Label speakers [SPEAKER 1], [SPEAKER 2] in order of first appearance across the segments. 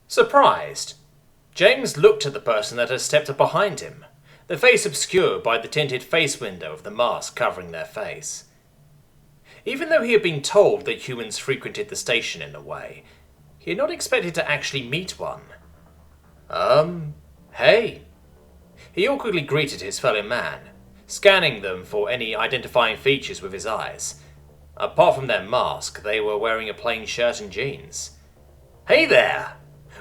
[SPEAKER 1] Surprised, James looked at the person that had stepped up behind him, the face obscured by the tinted face window of the mask covering their face. Even though he had been told that humans frequented the station in a way, he had not expected to actually meet one. Hey. He awkwardly greeted his fellow man, scanning them for any identifying features with his eyes. Apart from their mask, they were wearing a plain shirt and jeans. Hey there!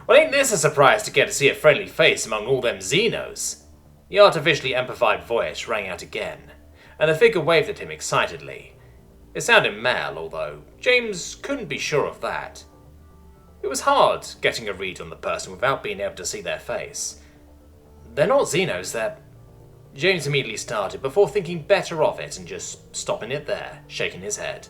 [SPEAKER 1] Well, ain't this a surprise to get to see a friendly face among all them Xenos? The artificially amplified voice rang out again, and the figure waved at him excitedly. It sounded male, although James couldn't be sure of that. It was hard getting a read on the person without being able to see their face. They're not Xenos, they're... James immediately started before thinking better of it and just stopping it there, shaking his head.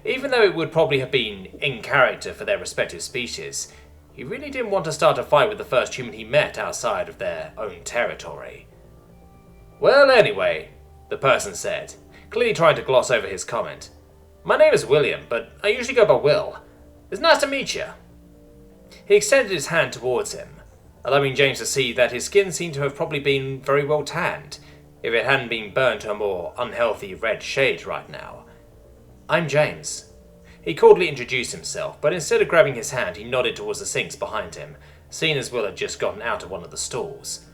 [SPEAKER 1] Even though it would probably have been in character for their respective species, he really didn't want to start a fight with the first human he met outside of their own territory. Well, anyway, the person said, clearly trying to gloss over his comment. My name is William, but I usually go by Will. It's nice to meet you. He extended his hand towards him, allowing James to see that his skin seemed to have probably been very well tanned, if it hadn't been burned to a more unhealthy red shade right now. I'm James. He cordially introduced himself, but instead of grabbing his hand, he nodded towards the sinks behind him, seeing as Will had just gotten out of one of the stalls.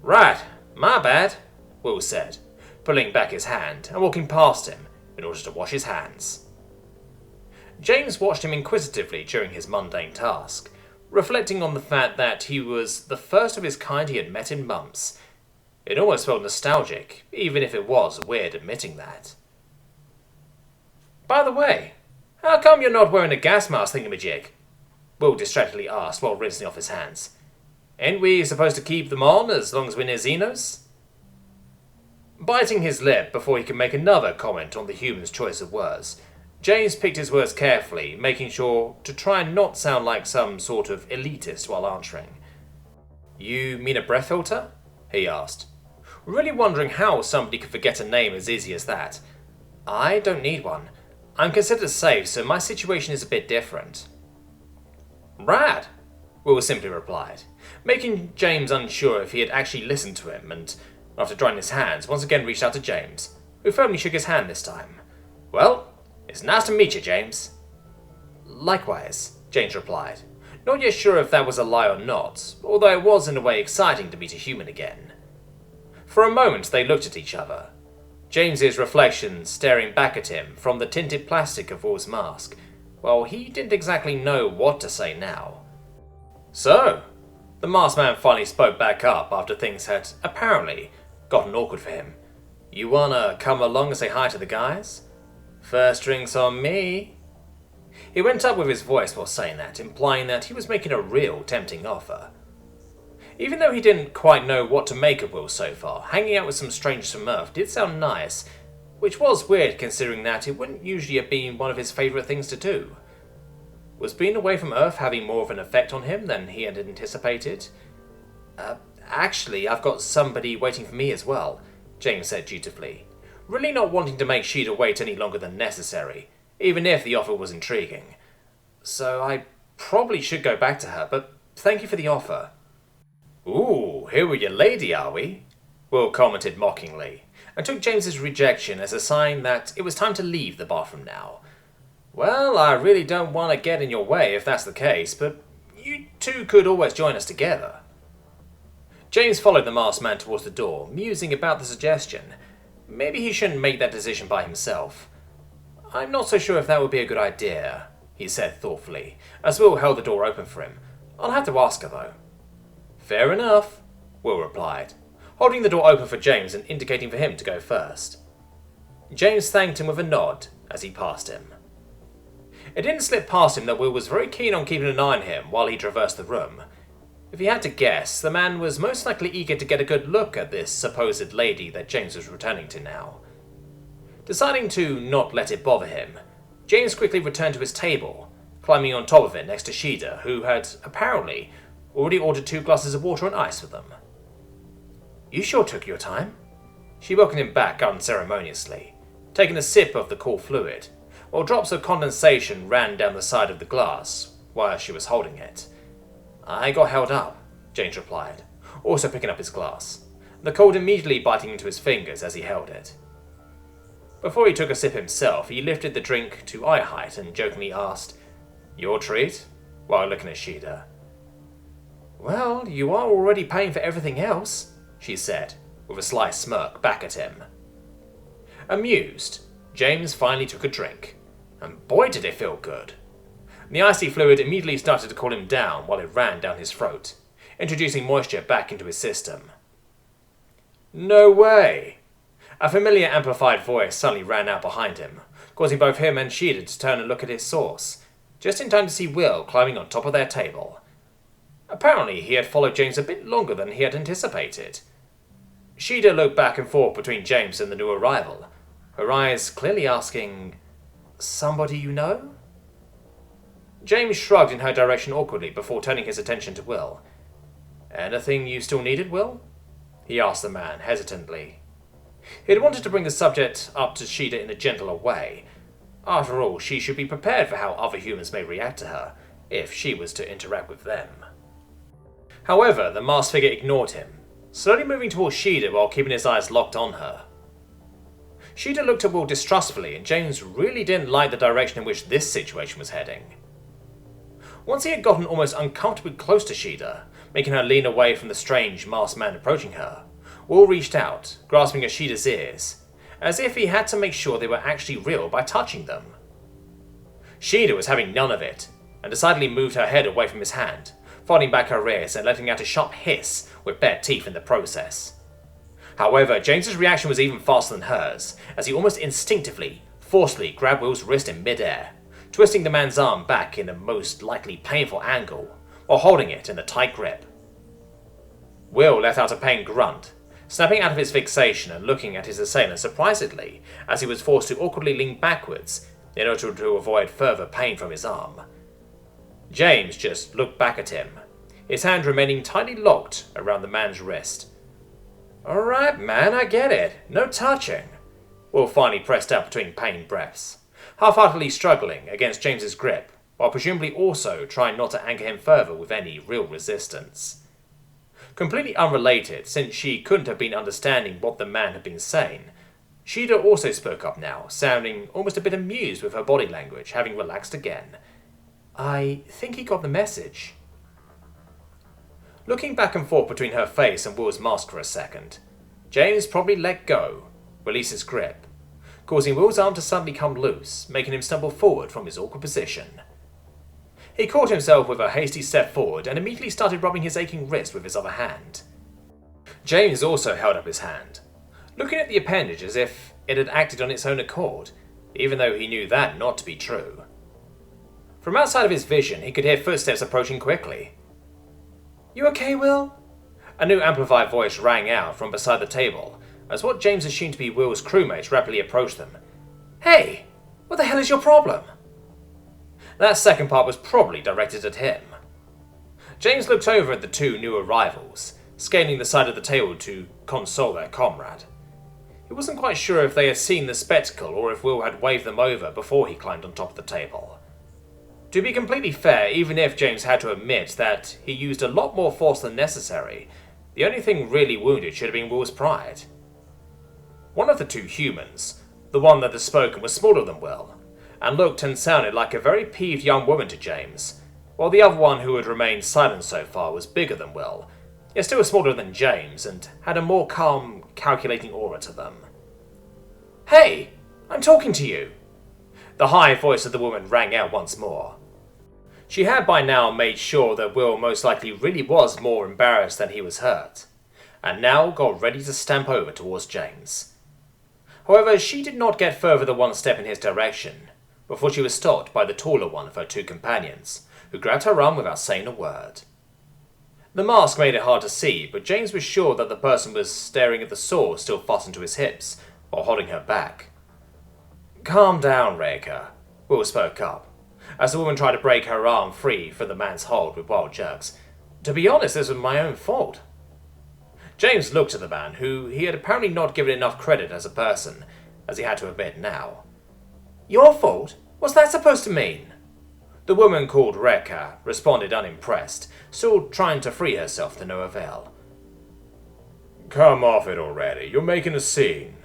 [SPEAKER 1] Right, my bad, Will said, pulling back his hand and walking past him in order to wash his hands. James watched him inquisitively during his mundane task, reflecting on the fact that he was the first of his kind he had met in months. It almost felt nostalgic, even if it was weird admitting that. By the way, how come you're not wearing a gas mask thingamajig? Will distractedly asked while rinsing off his hands. Ain't we supposed to keep them on as long as we're near Xenos? Biting his lip before he could make another comment on the human's choice of words, James picked his words carefully, making sure to try and not sound like some sort of elitist while answering. You mean a breath filter? He asked, really wondering how somebody could forget a name as easy as that. I don't need one. I'm considered safe, so my situation is a bit different. Rad, Will simply replied, making James unsure if he had actually listened to him, and, after drying his hands, once again reached out to James, who firmly shook his hand this time. Well, it's nice to meet you, James. Likewise, James replied, not yet sure if that was a lie or not, although it was in a way exciting to meet a human again. For a moment they looked at each other, James's reflection staring back at him from the tinted plastic of Will's mask, while he didn't exactly know what to say now. So, the masked man finally spoke back up after things had, apparently, gotten awkward for him. You wanna come along and say hi to the guys? First drinks on me. He went up with his voice while saying that, implying that he was making a real tempting offer. Even though he didn't quite know what to make of Will so far, hanging out with some strange Smurf did sound nice, which was weird considering that it wouldn't usually have been one of his favourite things to do. Was being away from Earth having more of an effect on him than he had anticipated? Actually, I've got somebody waiting for me as well, James said dutifully, really not wanting to make Sheeta wait any longer than necessary, even if the offer was intriguing. So I probably should go back to her, but thank you for the offer. Ooh, here with your lady, are we? Will commented mockingly, and took James's rejection as a sign that it was time to leave the bathroom now. Well, I really don't want to get in your way if that's the case, but you two could always join us together. James followed the masked man towards the door, musing about the suggestion. Maybe he shouldn't make that decision by himself. I'm not so sure if that would be a good idea, he said thoughtfully, as Will held the door open for him. I'll have to ask her, though. Fair enough, Will replied, holding the door open for James and indicating for him to go first. James thanked him with a nod as he passed him. It didn't slip past him that Will was very keen on keeping an eye on him while he traversed the room. If he had to guess, the man was most likely eager to get a good look at this supposed lady that James was returning to now. Deciding to not let it bother him, James quickly returned to his table, climbing on top of it next to Sheeta, who had, apparently, already ordered 2 glasses of water and ice for them. You sure took your time. She welcomed him back unceremoniously, taking a sip of the cool fluid, while drops of condensation ran down the side of the glass while she was holding it. I got held up, James replied, also picking up his glass, the cold immediately biting into his fingers as he held it. Before he took a sip himself, he lifted the drink to eye height and jokingly asked, "Your treat?" while looking at Shada. "Well, you are already paying for everything else," she said, with a sly smirk back at him. Amused, James finally took a drink, and boy did it feel good. The icy fluid immediately started to cool him down while it ran down his throat, introducing moisture back into his system. "No way!" A familiar amplified voice suddenly ran out behind him, causing both him and Shada to turn and look at his source, just in time to see Will climbing on top of their table. Apparently, he had followed James a bit longer than he had anticipated. Shada looked back and forth between James and the new arrival, her eyes clearly asking, "Somebody you know?" James shrugged in her direction awkwardly before turning his attention to Will. "Anything you still needed, Will?" he asked the man hesitantly. He had wanted to bring the subject up to Shada in a gentler way. After all, she should be prepared for how other humans may react to her, if she was to interact with them. However, the masked figure ignored him, slowly moving towards Shada while keeping his eyes locked on her. Shada looked at Will distrustfully, and James really didn't like the direction in which this situation was heading. Once he had gotten almost uncomfortably close to Shada, making her lean away from the strange masked man approaching her, Will reached out, grasping at Shada's ears, as if he had to make sure they were actually real by touching them. Shada was having none of it, and decidedly moved her head away from his hand, folding back her ears and letting out a sharp hiss with bare teeth in the process. However, James's reaction was even faster than hers, as he almost instinctively, forcefully grabbed Will's wrist in midair, twisting the man's arm back in a most likely painful angle, while holding it in a tight grip. Will let out a pained grunt, snapping out of his fixation and looking at his assailant surprisedly as he was forced to awkwardly lean backwards in order to avoid further pain from his arm. James just looked back at him, his hand remaining tightly locked around the man's wrist. "Alright, man, I get it. No touching." Will finally pressed out between pained breaths, half-heartedly struggling against James's grip, while presumably also trying not to anger him further with any real resistance. Completely unrelated, since she couldn't have been understanding what the man had been saying, Shada also spoke up now, sounding almost a bit amused with her body language, having relaxed again. "I think he got the message." Looking back and forth between her face and Will's mask for a second, James probably let go, released his grip, causing Will's arm to suddenly come loose, making him stumble forward from his awkward position. He caught himself with a hasty step forward and immediately started rubbing his aching wrist with his other hand. James also held up his hand, looking at the appendage as if it had acted on its own accord, even though he knew that not to be true. From outside of his vision, he could hear footsteps approaching quickly. "You okay, Will?" A new amplified voice rang out from beside the table, as what James assumed to be Will's crewmates rapidly approached them. "Hey, what the hell is your problem?" That second part was probably directed at him. James looked over at the two new arrivals, scaling the side of the table to console their comrade. He wasn't quite sure if they had seen the spectacle or if Will had waved them over before he climbed on top of the table. To be completely fair, even if James had to admit that he used a lot more force than necessary, the only thing really wounded should have been Will's pride. One of the two humans, the one that had spoken, was smaller than Will, and looked and sounded like a very peeved young woman to James, while the other one who had remained silent so far was bigger than Will, yet still smaller than James, and had a more calm, calculating aura to them. "Hey, I'm talking to you!" The high voice of the woman rang out once more. She had by now made sure that Will most likely really was more embarrassed than he was hurt, and now got ready to stamp over towards James. However, she did not get further than one step in his direction, before she was stopped by the taller one of her two companions, who grabbed her arm without saying a word. The mask made it hard to see, but James was sure that the person was staring at the sword still fastened to his hips, while holding her back. "Calm down, Raker," Will spoke up, as the woman tried to break her arm free from the man's hold with wild jerks. "To be honest, this was my own fault." James looked at the man, who he had apparently not given enough credit as a person, as he had to admit now. "Your fault? What's that supposed to mean?" The woman called Rekha responded unimpressed, still trying to free herself to no avail.
[SPEAKER 2] Come off it already, you're making a scene.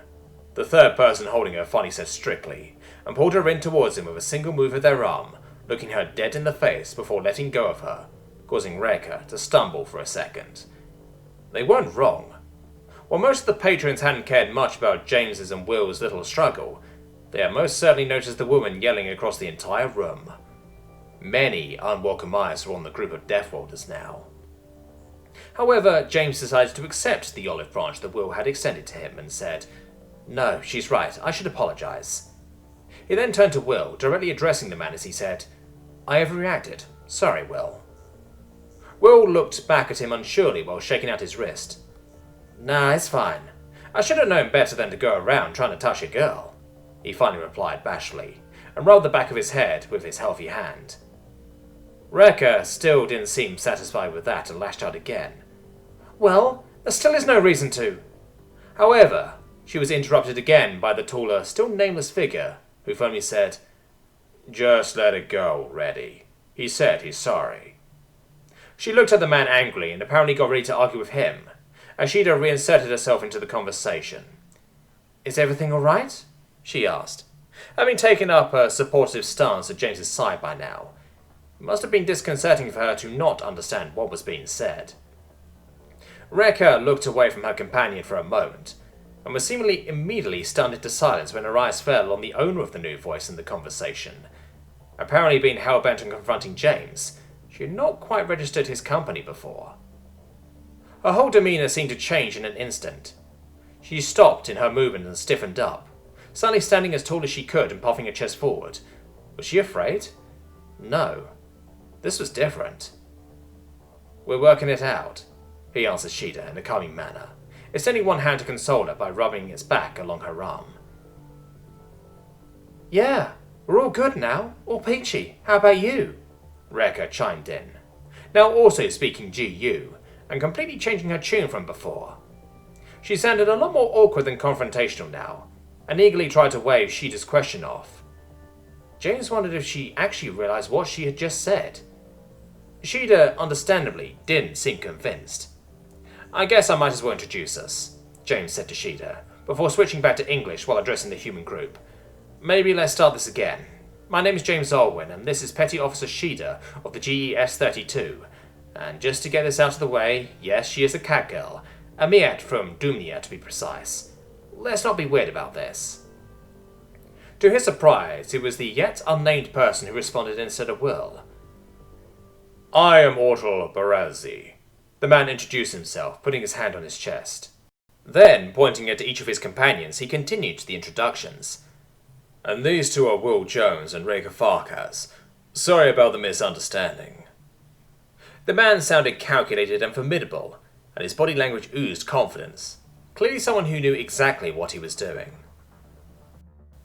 [SPEAKER 1] The third person holding her finally said strictly, and pulled her in towards him with a single move of their arm, looking her dead in the face before letting go of her, causing Rekha to stumble for a second. They weren't wrong. While most of the patrons hadn't cared much about James's and Will's little struggle, they had most certainly noticed the woman yelling across the entire room. Many unwelcome eyes were on the group of Deathworlders now. However, James decided to accept the olive branch that Will had extended to him and said, "No, she's right, I should apologize." He then turned to Will, directly addressing the man as he said, "I overreacted. Sorry, Will." Will looked back at him unsurely while shaking out his wrist. "Nah, it's fine. I should have known better than to go around trying to touch a girl," he finally replied bashfully, and rubbed the back of his head with his healthy hand. Rekha still didn't seem satisfied with that and lashed out again. "Well, there still is no reason to." However, she was interrupted again by the taller, still nameless figure, who firmly said,
[SPEAKER 2] "Just let it go already. He said he's sorry."
[SPEAKER 1] She looked at the man angrily and apparently got ready to argue with him, as Shada reinserted herself into the conversation. "Is everything alright?" she asked, having taken up a supportive stance at James's side by now. It must have been disconcerting for her to not understand what was being said. Rekha looked away from her companion for a moment, and was seemingly immediately stunned into silence when her eyes fell on the owner of the new voice in the conversation. Apparently being hell-bent on confronting James, she had not quite registered his company before. Her whole demeanour seemed to change in an instant. She stopped in her movement and stiffened up, suddenly standing as tall as she could and puffing her chest forward. Was she afraid? No. This was different. "We're working it out," he answered Shada in a calming manner, extending one hand to console her by rubbing its back along her arm. "Yeah, we're all good now, all peachy. How about you?" Rekha chimed in, now also speaking GU, and completely changing her tune from before. She sounded a lot more awkward than confrontational now, and eagerly tried to wave Shada's question off. James wondered if she actually realized what she had just said. Shada, understandably, didn't seem convinced. "I guess I might as well introduce us," James said to Shada, before switching back to English while addressing the human group. "Maybe let's start this again. My name is James Alwyn, and this is Petty Officer Shada of the GES-32. And just to get this out of the way, yes, she is a cat girl, a Miat from Dumnia to be precise. Let's not be weird about this." To his surprise, it was the yet unnamed person who responded instead of Will.
[SPEAKER 2] "I am Ortal Barazzi."
[SPEAKER 1] The man introduced himself, putting his hand on his chest. Then, pointing at each of his companions, he continued the introductions.
[SPEAKER 2] "And these two are Will Jones and Rekha Farkas. Sorry about the misunderstanding."
[SPEAKER 1] The man sounded calculated and formidable, and his body language oozed confidence. Clearly someone who knew exactly what he was doing.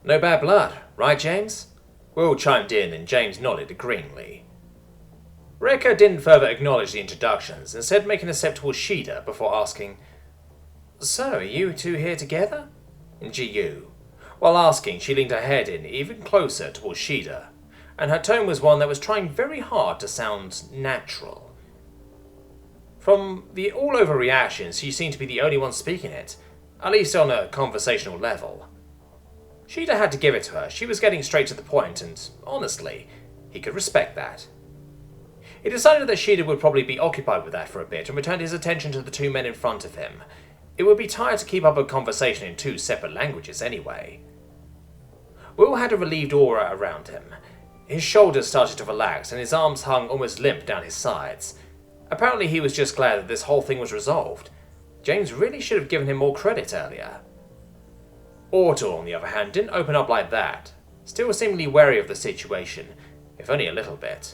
[SPEAKER 1] "No bad blood, right, James?" Will chimed in, and James nodded agreeingly. Rekha didn't further acknowledge the introductions, instead making a step towards Shada before asking, "So, are you two here together?" in GU. While asking, she leaned her head in even closer towards Shada, and her tone was one that was trying very hard to sound natural. From the all-over reactions, she seemed to be the only one speaking it, at least on a conversational level. Shada had to give it to her. She was getting straight to the point, and honestly, he could respect that. He decided that Shada would probably be occupied with that for a bit and returned his attention to the two men in front of him. It would be tired to keep up a conversation in two separate languages anyway. Will had a relieved aura around him. His shoulders started to relax and his arms hung almost limp down his sides. Apparently he was just glad that this whole thing was resolved. James really should have given him more credit earlier. Ortal, on the other hand, didn't open up like that, still seemingly wary of the situation, if only a little bit.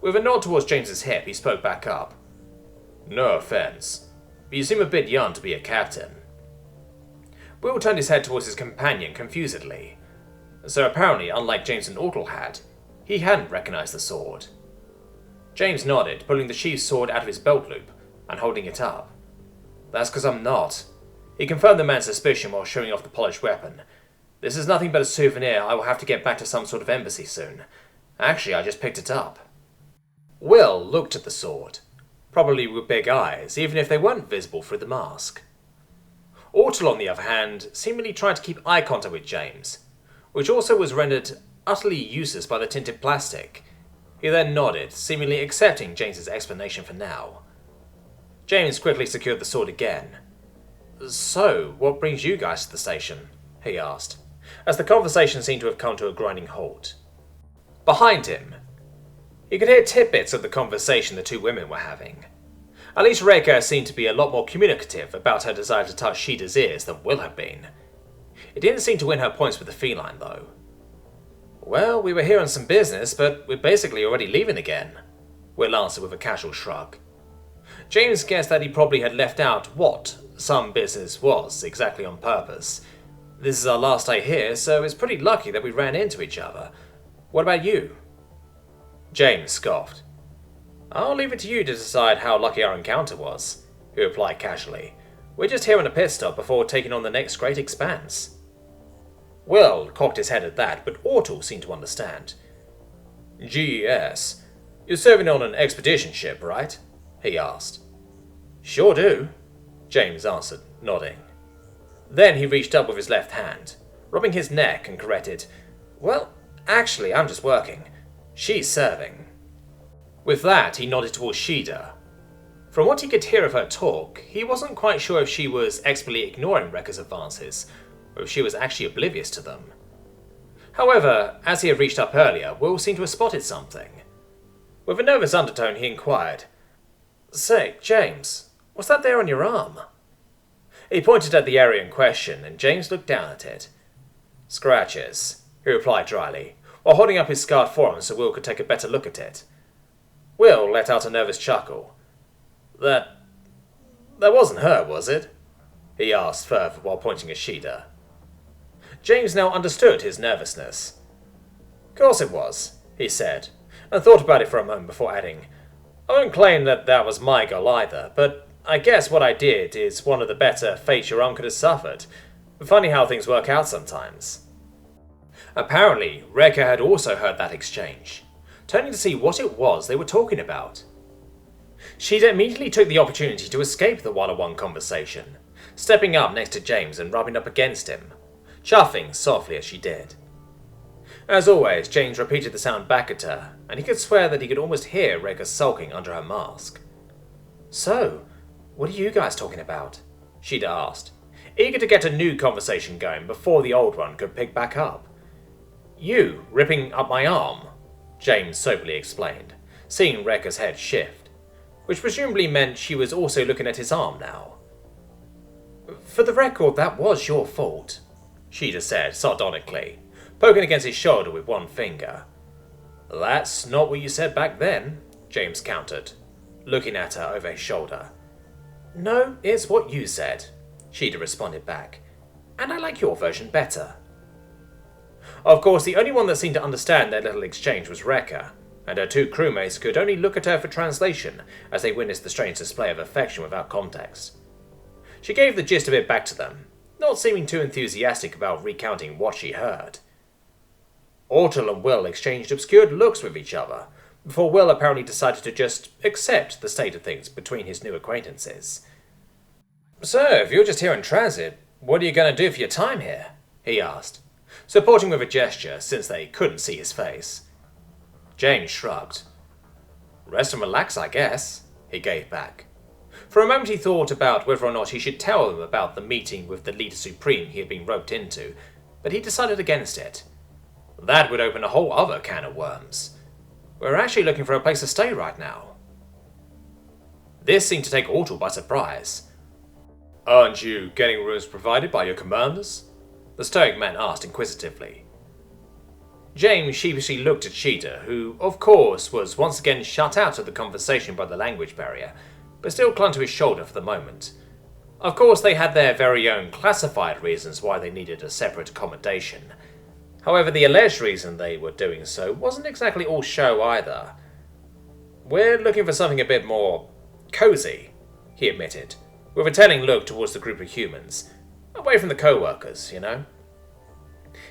[SPEAKER 1] With a nod towards James's hip, he spoke back up. "No offense, but you seem a bit young to be a captain." Will turned his head towards his companion confusedly. So apparently, unlike James and Ortal had, he hadn't recognized the sword. James nodded, pulling the sheathed sword out of his belt loop and holding it up. "That's because I'm not." He confirmed the man's suspicion while showing off the polished weapon. "This is nothing but a souvenir. I will have to get back to some sort of embassy soon. Actually, I just picked it up. Will looked at the sword, probably with big eyes, even if they weren't visible through the mask. Yrrol, on the other hand, seemingly tried to keep eye contact with James, which also was rendered utterly useless by the tinted plastic. He then nodded, seemingly accepting James's explanation for now. James quickly secured the sword again. "So, what brings you guys to the station?" he asked, as the conversation seemed to have come to a grinding halt. Behind him, he could hear tidbits of the conversation the two women were having. At least Reka seemed to be a lot more communicative about her desire to touch Shadae's ears than Will had been. It didn't seem to win her points with the feline, though. "Well, we were here on some business, but we're basically already leaving again," Will answered with a casual shrug. James guessed that he probably had left out what some business was exactly on purpose. "This is our last day here, so it's pretty lucky that we ran into each other. What about you?" James scoffed. "I'll leave it to you to decide how lucky our encounter was," he replied casually. "We're just here on a pit stop before taking on the next great expanse." Will cocked his head at that, but Yrrol seemed to understand. "GES, you're serving on an expedition ship, right?" he asked. "Sure do," James answered, nodding. Then he reached up with his left hand, rubbing his neck, and corrected, "Well, actually, I'm just working. She's serving." With that, he nodded towards Shada. From what he could hear of her talk, he wasn't quite sure if she was expertly ignoring Reka's advances, or if she was actually oblivious to them. However, as he had reached up earlier, Will seemed to have spotted something. With a nervous undertone, he inquired, "Say, James, what's that there on your arm?" He pointed at the area in question, and James looked down at it. "Scratches," he replied dryly, while holding up his scarred forearm so Will could take a better look at it. Will let out a nervous chuckle. That wasn't her, was it?" he asked further while pointing at Shada. James now understood his nervousness. "Course it was," he said, and thought about it for a moment before adding, "I won't claim that was my goal either, but I guess what I did is one of the better fates your arm could have suffered. Funny how things work out sometimes." Apparently, Reka had also heard that exchange, turning to see what it was they were talking about. Shada immediately took the opportunity to escape the one-on-one conversation, stepping up next to James and rubbing up against him, chuffing softly as she did. As always, James repeated the sound back at her, and he could swear that he could almost hear Reka sulking under her mask. "So, what are you guys talking about?" Shada asked, eager to get a new conversation going before the old one could pick back up. "You ripping up my arm," James soberly explained, seeing Reka's head shift, which presumably meant she was also looking at his arm now. "For the record, that was your fault," Shada said sardonically, poking against his shoulder with one finger. "That's not what you said back then," James countered, looking at her over his shoulder. "No, it's what you said," Shada responded back, "and I like your version better." Of course, the only one that seemed to understand their little exchange was Reka, and her two crewmates could only look at her for translation as they witnessed the strange display of affection without context. She gave the gist of it back to them, not seeming too enthusiastic about recounting what she heard. Yrrol and Will exchanged obscured looks with each other, before Will apparently decided to just accept the state of things between his new acquaintances. "So, if you're just here in transit, what are you going to do for your time here?" he asked, supporting with a gesture since they couldn't see his face. James shrugged. "Rest and relax, I guess," he gave back. For a moment he thought about whether or not he should tell them about the meeting with the Leader Supreme he had been roped into, but he decided against it. That would open a whole other can of worms. We're actually looking for a place to stay right now. This seemed to take Yrrol by surprise. "Aren't you getting rooms provided by your commanders?" the stoic man asked inquisitively. James sheepishly looked at Shada, who, of course, was once again shut out of the conversation by the language barrier, but still clung to his shoulder for the moment. Of course, they had their very own classified reasons why they needed a separate accommodation. However, the alleged reason they were doing so wasn't exactly all show either. "We're looking for something a bit more cozy," he admitted, with a telling look towards the group of humans. Away from the co-workers, you know.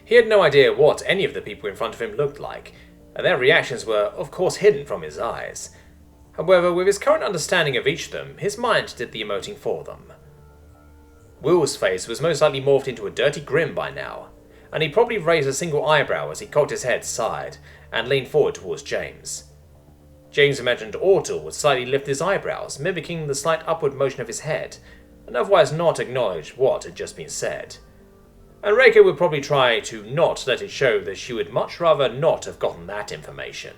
[SPEAKER 1] He had no idea what any of the people in front of him looked like, and their reactions were of course hidden from his eyes. However, with his current understanding of each of them, his mind did the emoting for them. Will's face was most likely morphed into a dirty grin by now, and he probably raised a single eyebrow as he cocked his head aside and leaned forward towards James. James imagined Yrrol would slightly lift his eyebrows, mimicking the slight upward motion of his head, and otherwise not acknowledge what had just been said. And Reika would probably try to not let it show that she would much rather not have gotten that information.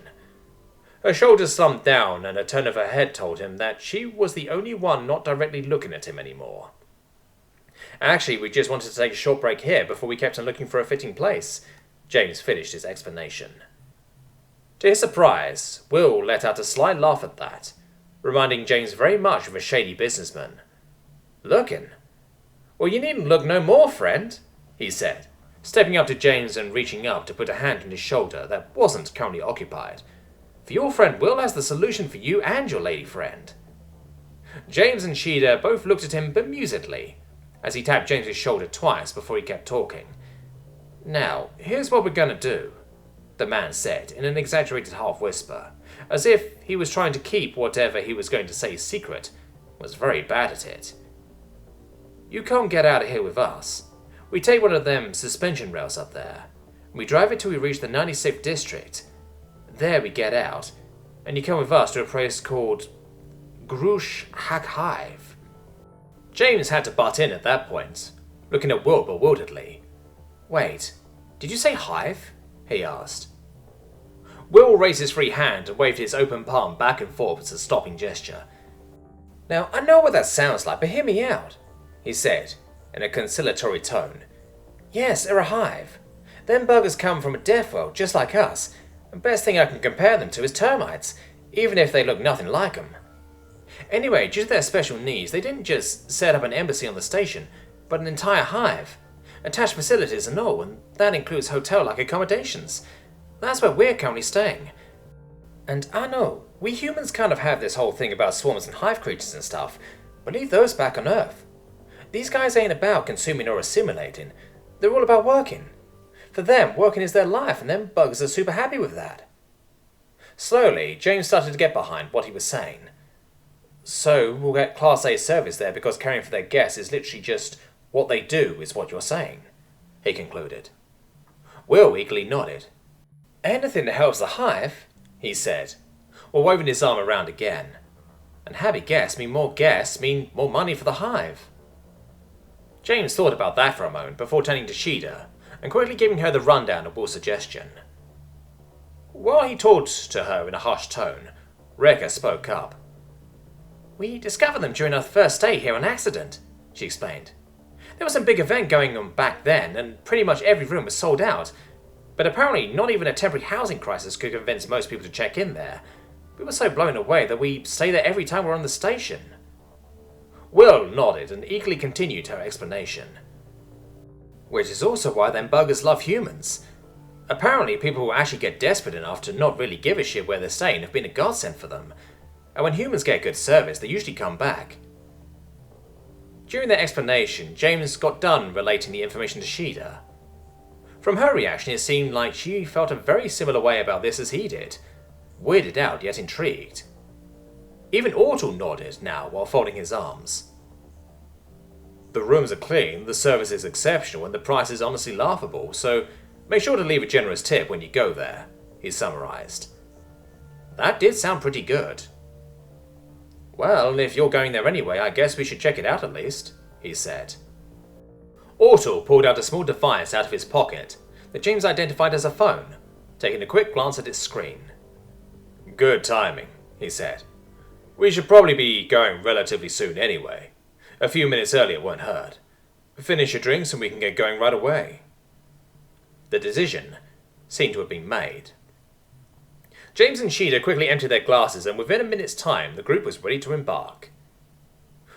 [SPEAKER 1] Her shoulders slumped down, and a turn of her head told him that she was the only one not directly looking at him anymore. Actually, we just wanted to take a short break here before we kept on looking for a fitting place. James finished his explanation. To his surprise, Will let out a sly laugh at that, reminding James very much of a shady businessman. Looking? Well, you needn't look no more, friend, he said, stepping up to James and reaching up to put a hand on his shoulder that wasn't currently occupied. For your friend Will has the solution for you and your lady friend. James and Shada both looked at him bemusedly, as he tapped James's shoulder twice before he kept talking. Now, here's what we're gonna do, the man said in an exaggerated half-whisper, as if he was trying to keep whatever he was going to say secret, was very bad at it. You can't get out of here with us. We take one of them suspension rails up there, and we drive it till we reach the 96th district. There we get out, and you come with us to a place called HFY. James had to butt in at that point, looking at Will bewilderedly. Wait, did you say hive? He asked. Will raised his free hand and waved his open palm back and forth as a stopping gesture. Now, I know what that sounds like, but hear me out, he said, in a conciliatory tone. Yes, they're a hive. Them buggers come from a Deathworld just like us, and best thing I can compare them to is termites, even if they look nothing like them. Anyway, due to their special needs, they didn't just set up an embassy on the station, but an entire hive. Attached facilities and all, and that includes hotel-like accommodations. That's where we're currently staying. And I know, we humans kind of have this whole thing about swarms and hive creatures and stuff, but leave those back on Earth. These guys ain't about consuming or assimilating. They're all about working. For them, working is their life, and them bugs are super happy with that. Slowly, James started to get behind what he was saying. So, we'll get Class A service there because caring for their guests is literally just what they do is what you're saying, he concluded. Will eagerly nodded. Anything that helps the hive, he said, while waving his arm around again. And happy guests mean more money for the hive. James thought about that for a moment before turning to Shada and quickly giving her the rundown of Will's suggestion. While he talked to her in a hushed tone, Rekka spoke up. We discovered them during our first stay here on accident, she explained. There was some big event going on back then, and pretty much every room was sold out. But apparently not even a temporary housing crisis could convince most people to check in there. We were so blown away that we stay there every time we're on the station. Will nodded and eagerly continued her explanation. Which is also why them buggers love humans. Apparently people who actually get desperate enough to not really give a shit where they're staying have been a godsend for them. And when humans get good service, they usually come back. During their explanation, James got done relating the information to Shada. From her reaction, it seemed like she felt a very similar way about this as he did, weirded out yet intrigued. Even Yrrol nodded now while folding his arms. The rooms are clean, the service is exceptional, and the price is honestly laughable, so make sure to leave a generous tip when you go there, he summarized. That did sound pretty good. Well, if you're going there anyway, I guess we should check it out at least, he said. Yrrol pulled out a small device out of his pocket that James identified as a phone, taking a quick glance at its screen. Good timing, he said. We should probably be going relatively soon anyway. A few minutes earlier won't hurt. Finish your drinks and we can get going right away. The decision seemed to have been made. James and Shada quickly emptied their glasses, and within a minute's time, the group was ready to embark.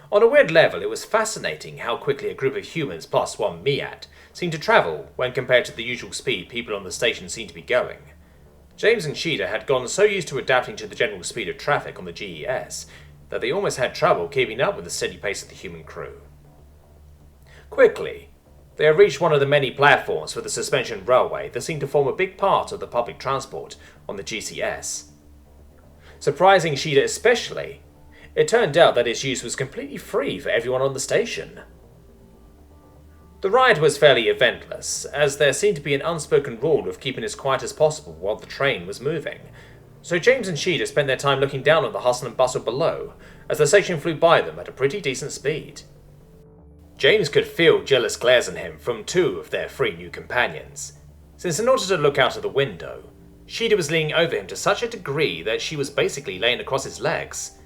[SPEAKER 1] On a weird level, it was fascinating how quickly a group of humans plus one Miat seemed to travel when compared to the usual speed people on the station seemed to be going. James and Shada had gotten so used to adapting to the general speed of traffic on the GES that they almost had trouble keeping up with the steady pace of the human crew. Quickly, They had reached one of the many platforms for the suspension railway that seemed to form a big part of the public transport on the GCS. Surprising Shida especially, it turned out that its use was completely free for everyone on the station. The ride was fairly eventless, as there seemed to be an unspoken rule of keeping as quiet as possible while the train was moving, so James and Shida spent their time looking down on the hustle and bustle below as the station flew by them at a pretty decent speed. James could feel jealous glares on him from two of their three new companions, since in order to look out of the window, Shida was leaning over him to such a degree that she was basically laying across his legs.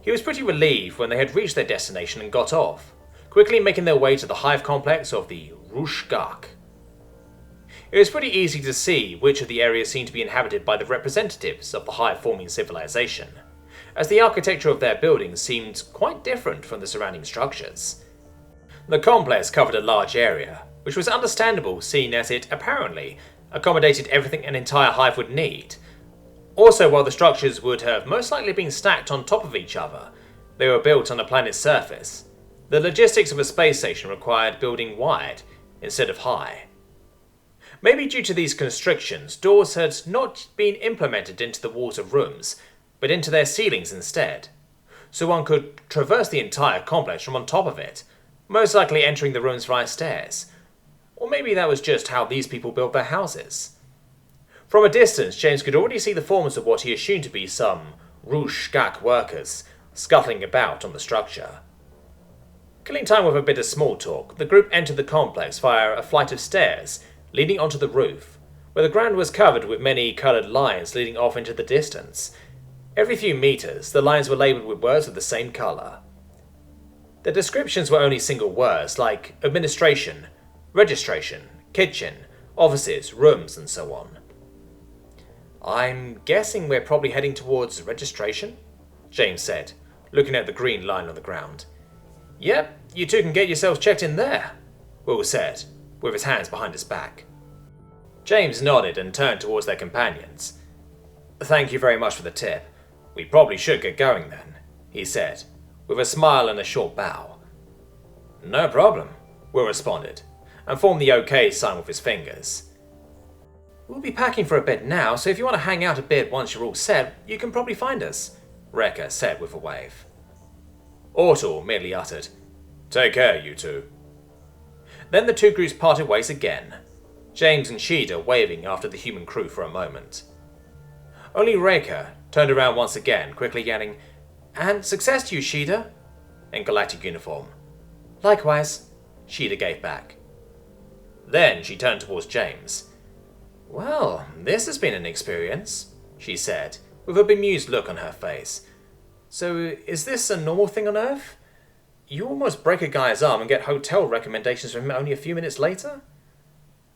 [SPEAKER 1] He was pretty relieved when they had reached their destination and got off, quickly making their way to the hive complex of the Rushgak. It was pretty easy to see which of the areas seemed to be inhabited by the representatives of the hive-forming civilization, as the architecture of their buildings seemed quite different from the surrounding structures. The complex covered a large area, which was understandable seeing as it, apparently, accommodated everything an entire hive would need. Also, while the structures would have most likely been stacked on top of each other, they were built on a planet's surface. The logistics of a space station required building wide instead of high. Maybe due to these constrictions, doors had not been implemented into the walls of rooms, but into their ceilings instead, so one could traverse the entire complex from on top of it, most likely entering the rooms via stairs. Or maybe that was just how these people built their houses. From a distance, James could already see the forms of what he assumed to be some Rushgak workers scuttling about on the structure. Killing time with a bit of small talk, the group entered the complex via a flight of stairs leading onto the roof, where the ground was covered with many coloured lines leading off into the distance. Every few meters, the lines were labelled with words of the same colour. The descriptions were only single words like administration, registration, kitchen, offices, rooms, and so on. "I'm guessing we're probably heading towards registration," James said, looking at the green line on the ground. "Yep, you two can get yourselves checked in there," Will said, with his hands behind his back. James nodded and turned towards their companions. "Thank you very much for the tip. We probably should get going then," he said, with a smile and a short bow. "No problem," Will responded, and formed the OK sign with his fingers. "We'll be packing for a bit now, so if you want to hang out a bit once you're all set, you can probably find us," Rekka said with a wave. Ortal merely uttered, "Take care, you two." Then the two groups parted ways again, James and Shida waving after the human crew for a moment. Only Rekka turned around once again, quickly yelling, "And success to you, Shida," in galactic uniform. "Likewise," Shida gave back. Then she turned towards James. "Well, this has been an experience," she said, with a bemused look on her face. "So, is this a normal thing on Earth? You almost break a guy's arm and get hotel recommendations from him only a few minutes later?"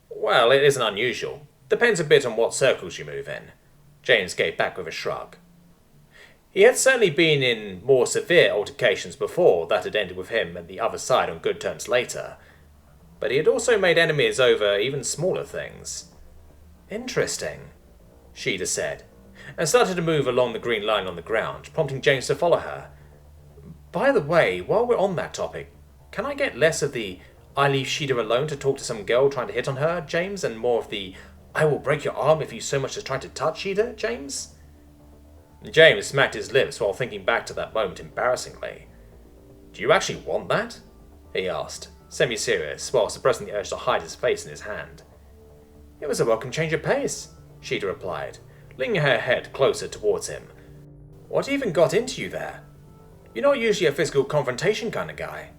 [SPEAKER 1] "Well, it isn't unusual. Depends a bit on what circles you move in," James gave back with a shrug. He had certainly been in more severe altercations before that had ended with him and the other side on good terms later, but he had also made enemies over even smaller things. "Interesting," Shida said, and started to move along the green line on the ground, prompting James to follow her. "By the way, while we're on that topic, can I get less of the 'I leave Shida alone to talk to some girl trying to hit on her,' James, and more of the 'I will break your arm if you so much as try to touch Shida,' James?" James smacked his lips while thinking back to that moment embarrassingly. "Do you actually want that?" he asked, semi-serious, while suppressing the urge to hide his face in his hand. "It was a welcome change of pace," Shida replied, leaning her head closer towards him. "What even got into you there? You're not usually a physical confrontation kind of guy."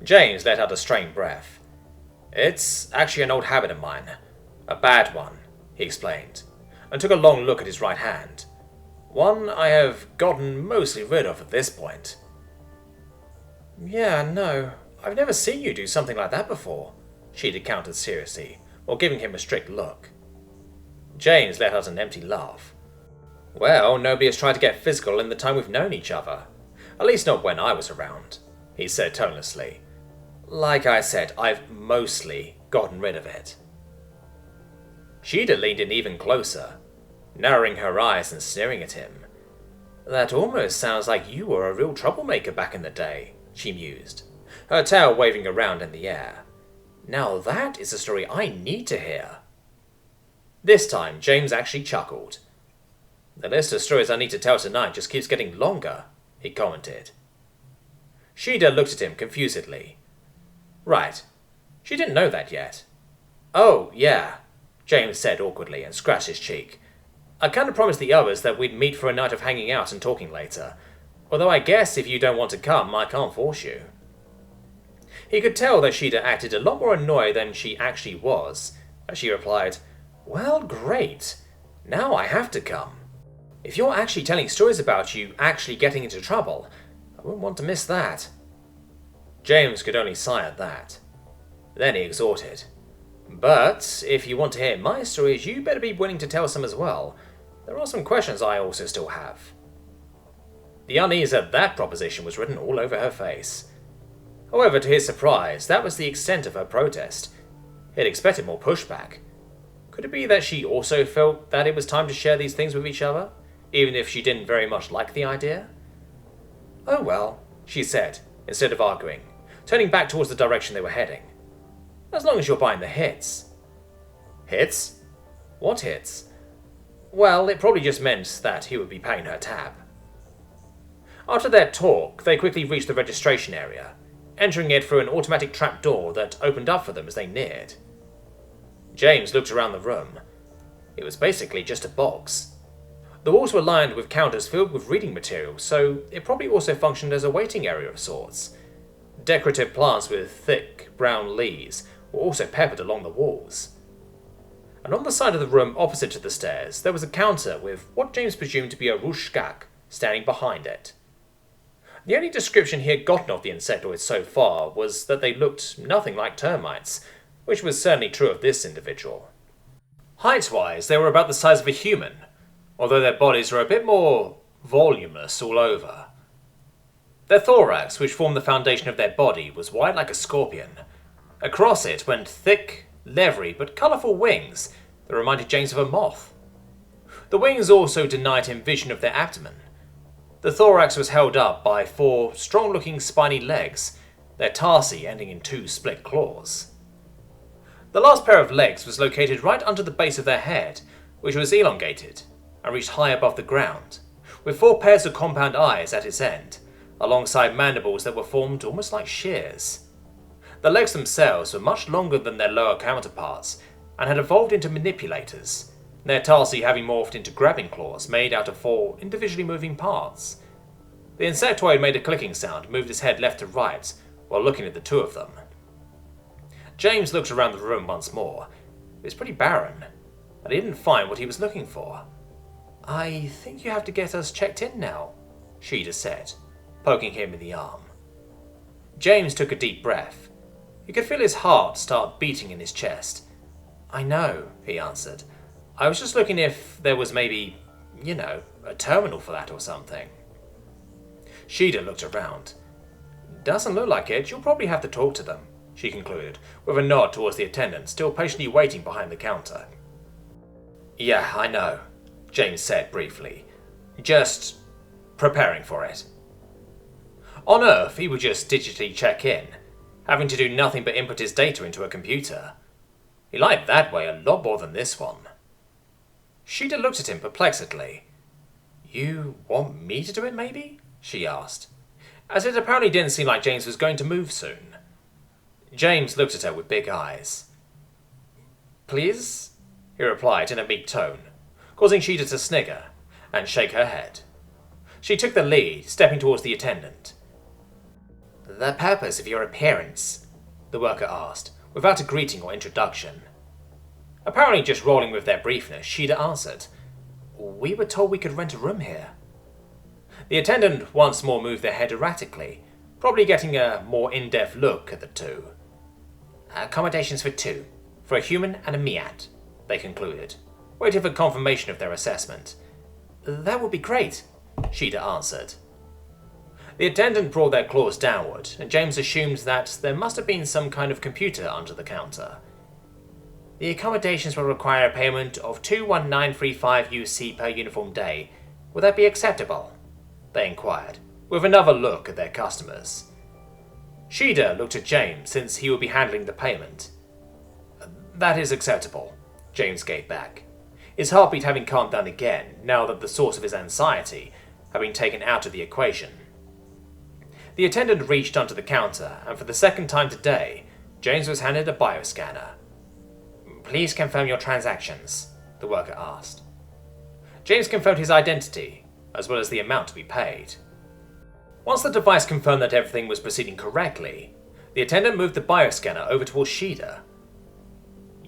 [SPEAKER 1] James let out a strained breath. "It's actually an old habit of mine. A bad one," he explained, and took a long look at his right hand. One I have gotten mostly rid of at this point. "Yeah, no, I've never seen you do something like that before," Shida countered seriously, while giving him a strict look. James let out an empty laugh. "Well, nobody has tried to get physical in the time we've known each other. At least not when I was around," he said tonelessly. "Like I said, I've mostly gotten rid of it." Shida leaned in even closer, narrowing her eyes and staring at him. "That almost sounds like you were a real troublemaker back in the day," she mused, her tail waving around in the air. Now that is a story I need to hear. This time, James actually chuckled. The list of stories I need to tell tonight just keeps getting longer, he commented. Shada looked at him confusedly. Right. She didn't know that yet. Oh, yeah, James said awkwardly and scratched his cheek. I kind of promised the others that we'd meet for a night of hanging out and talking later. Although I guess if you don't want to come, I can't force you. He could tell that Shada acted a lot more annoyed than she actually was, as she replied, Well, great. Now I have to come. If you're actually telling stories about you actually getting into trouble, I wouldn't want to miss that. James could only sigh at that. Then he exhorted. But if you want to hear my stories, you better be willing to tell some as well. There are some questions I also still have. The unease at that proposition was written all over her face. However, to his surprise, that was the extent of her protest. He had expected more pushback. Could it be that she also felt that it was time to share these things with each other, even if she didn't very much like the idea? Oh well, she said, instead of arguing, turning back towards the direction they were heading. As long as you're buying the hits. Hits? What hits? Well, it probably just meant that he would be paying her tab. After their talk, they quickly reached the registration area, entering it through an automatic trapdoor that opened up for them as they neared. James looked around the room. It was basically just a box. The walls were lined with counters filled with reading material, so it probably also functioned as a waiting area of sorts. Decorative plants with thick, brown leaves were also peppered along the walls. And on the side of the room opposite to the stairs, there was a counter with what James presumed to be a rushkak standing behind it. The only description he had gotten of the insectoids so far was that they looked nothing like termites, which was certainly true of this individual. Height-wise, they were about the size of a human, although their bodies were a bit more voluminous all over. Their thorax, which formed the foundation of their body, was wide like a scorpion. Across it went thick, leathery but colourful wings that reminded James of a moth. The wings also denied him vision of their abdomen. The thorax was held up by 4 strong-looking spiny legs, their tarsi ending in 2 split claws. The last pair of legs was located right under the base of their head, which was elongated and reached high above the ground, with 4 pairs of compound eyes at its end, alongside mandibles that were formed almost like shears. The legs themselves were much longer than their lower counterparts and had evolved into manipulators, their tarsi having morphed into grabbing claws made out of 4 individually moving parts. The insectoid made a clicking sound and moved his head left to right while looking at the 2 of them. James looked around the room once more. It was pretty barren, and he didn't find what he was looking for. I think you have to get us checked in now, Shada said, poking him in the arm. James took a deep breath. He could feel his heart start beating in his chest. I know, he answered. I was just looking if there was maybe, a terminal for that or something. Shada looked around. Doesn't look like it. You'll probably have to talk to them, she concluded, with a nod towards the attendant still patiently waiting behind the counter. Yeah, I know, James said briefly. Just preparing for it. On Earth, he would just digitally check in, having to do nothing but input his data into a computer. He liked that way a lot more than this one. Shada looked at him perplexedly. You want me to do it, maybe? She asked, as it apparently didn't seem like James was going to move soon. James looked at her with big eyes. Please? He replied in a meek tone, causing Shada to snigger and shake her head. She took the lead, stepping towards the attendant. The purpose of your appearance? The worker asked, without a greeting or introduction. Apparently just rolling with their briefness, Shada answered, We were told we could rent a room here. The attendant once more moved their head erratically, probably getting a more in-depth look at the 2. Accommodations for 2, for a human and a miat, they concluded, waiting for confirmation of their assessment. That would be great, Shada answered. The attendant brought their claws downward, and James assumed that there must have been some kind of computer under the counter. The accommodations will require a payment of 21935 UC per uniform day. Would that be acceptable? They inquired, with another look at their customers. Shida looked at James, since he would be handling the payment. "That is acceptable," James gave back, his heartbeat having calmed down again now that the source of his anxiety had been taken out of the equation. The attendant reached onto the counter, and for the second time today, James was handed a bioscanner. "Please confirm your transactions," the worker asked. James confirmed his identity, as well as the amount to be paid. Once the device confirmed that everything was proceeding correctly, the attendant moved the bioscanner over towards Shida.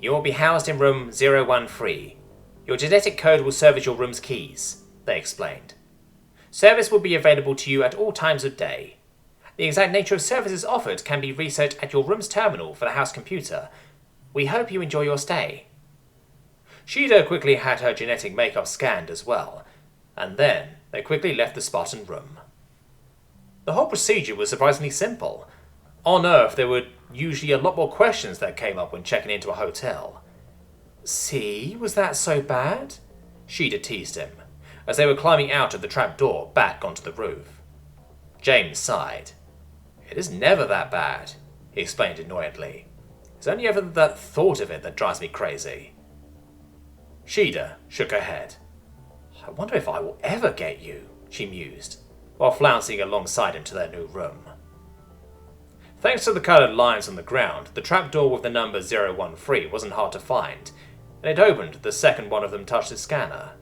[SPEAKER 1] "You will be housed in room 013. Your genetic code will serve as your room's keys," they explained. "Service will be available to you at all times of day. The exact nature of services offered can be researched at your room's terminal for the house computer. We hope you enjoy your stay." Shida quickly had her genetic makeup scanned as well, and then they quickly left the Spartan room. The whole procedure was surprisingly simple. On Earth, there were usually a lot more questions that came up when checking into a hotel. "See, was that so bad?" Shida teased him, as they were climbing out of the trapdoor back onto the roof. James sighed. "It is never that bad," he explained annoyedly. "It's only ever that thought of it that drives me crazy." Shida shook her head. "I wonder if I will ever get you," she mused, while flouncing alongside him to their new room. Thanks to the coloured lines on the ground, the trapdoor with the number 013 wasn't hard to find, and it opened the second one of them touched the scanner.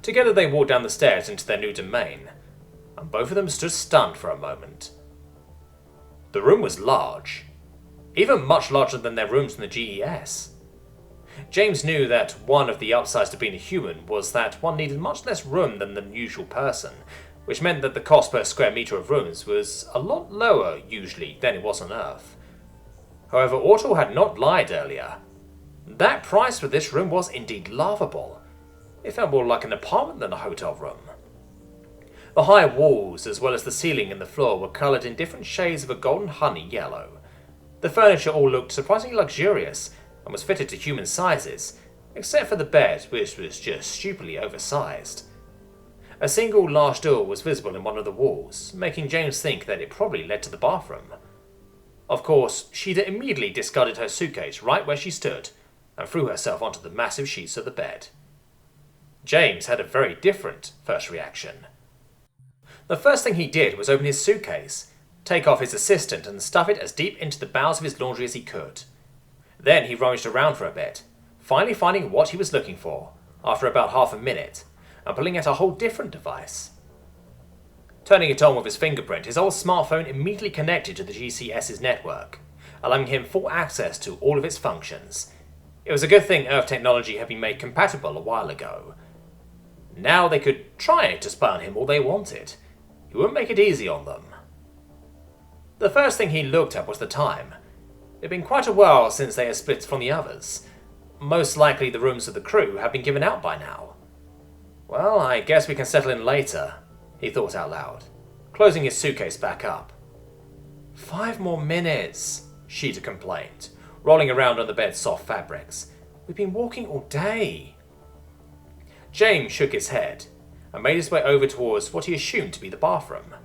[SPEAKER 1] Together they walked down the stairs into their new domain, and both of them stood stunned for a moment. The room was large, even much larger than their rooms in the GES. James knew that one of the upsides to being a human was that one needed much less room than the usual person, which meant that the cost per square meter of rooms was a lot lower, usually, than it was on Earth. However, Ortal had not lied earlier. That price for this room was indeed laughable. It felt more like an apartment than a hotel room. The high walls, as well as the ceiling and the floor, were coloured in different shades of a golden honey yellow. The furniture all looked surprisingly luxurious, and was fitted to human sizes, except for the bed, which was just stupidly oversized. A single large door was visible in one of the walls, making James think that it probably led to the bathroom. Of course, Shida immediately discarded her suitcase right where she stood, and threw herself onto the massive sheets of the bed. James had a very different first reaction. The first thing he did was open his suitcase, take off his assistant and stuff it as deep into the bowels of his laundry as he could. Then he rummaged around for a bit, finally finding what he was looking for, after about half a minute, and pulling out a whole different device. Turning it on with his fingerprint, his old smartphone immediately connected to the GCS's network, allowing him full access to all of its functions. It was a good thing Earth technology had been made compatible a while ago. Now they could try to spy on him all they wanted. He wouldn't make it easy on them. The first thing he looked at was the time. It had been quite a while since they had split from the others. Most likely the rooms of the crew had been given out by now. "Well, I guess we can settle in later," he thought out loud, closing his suitcase back up. 5 more minutes, Shida complained, rolling around on the bed's soft fabrics. "We've been walking all day." James shook his head and made his way over towards what he assumed to be the bathroom.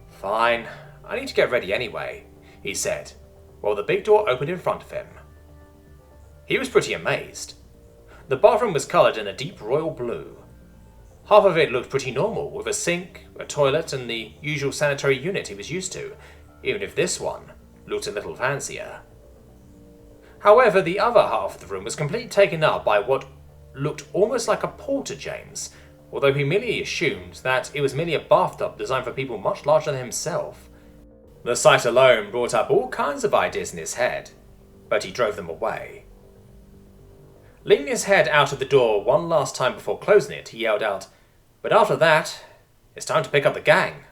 [SPEAKER 1] "Fine, I need to get ready anyway," he said, while the big door opened in front of him. He was pretty amazed. The bathroom was coloured in a deep royal blue. Half of it looked pretty normal, with a sink, a toilet, and the usual sanitary unit he was used to, even if this one looked a little fancier. However, the other half of the room was completely taken up by what looked almost like a pool to James, although he merely assumed that it was merely a bathtub designed for people much larger than himself. The sight alone brought up all kinds of ideas in his head, but he drove them away. Leaning his head out of the door one last time before closing it, he yelled out, "But after that, it's time to pick up the gang."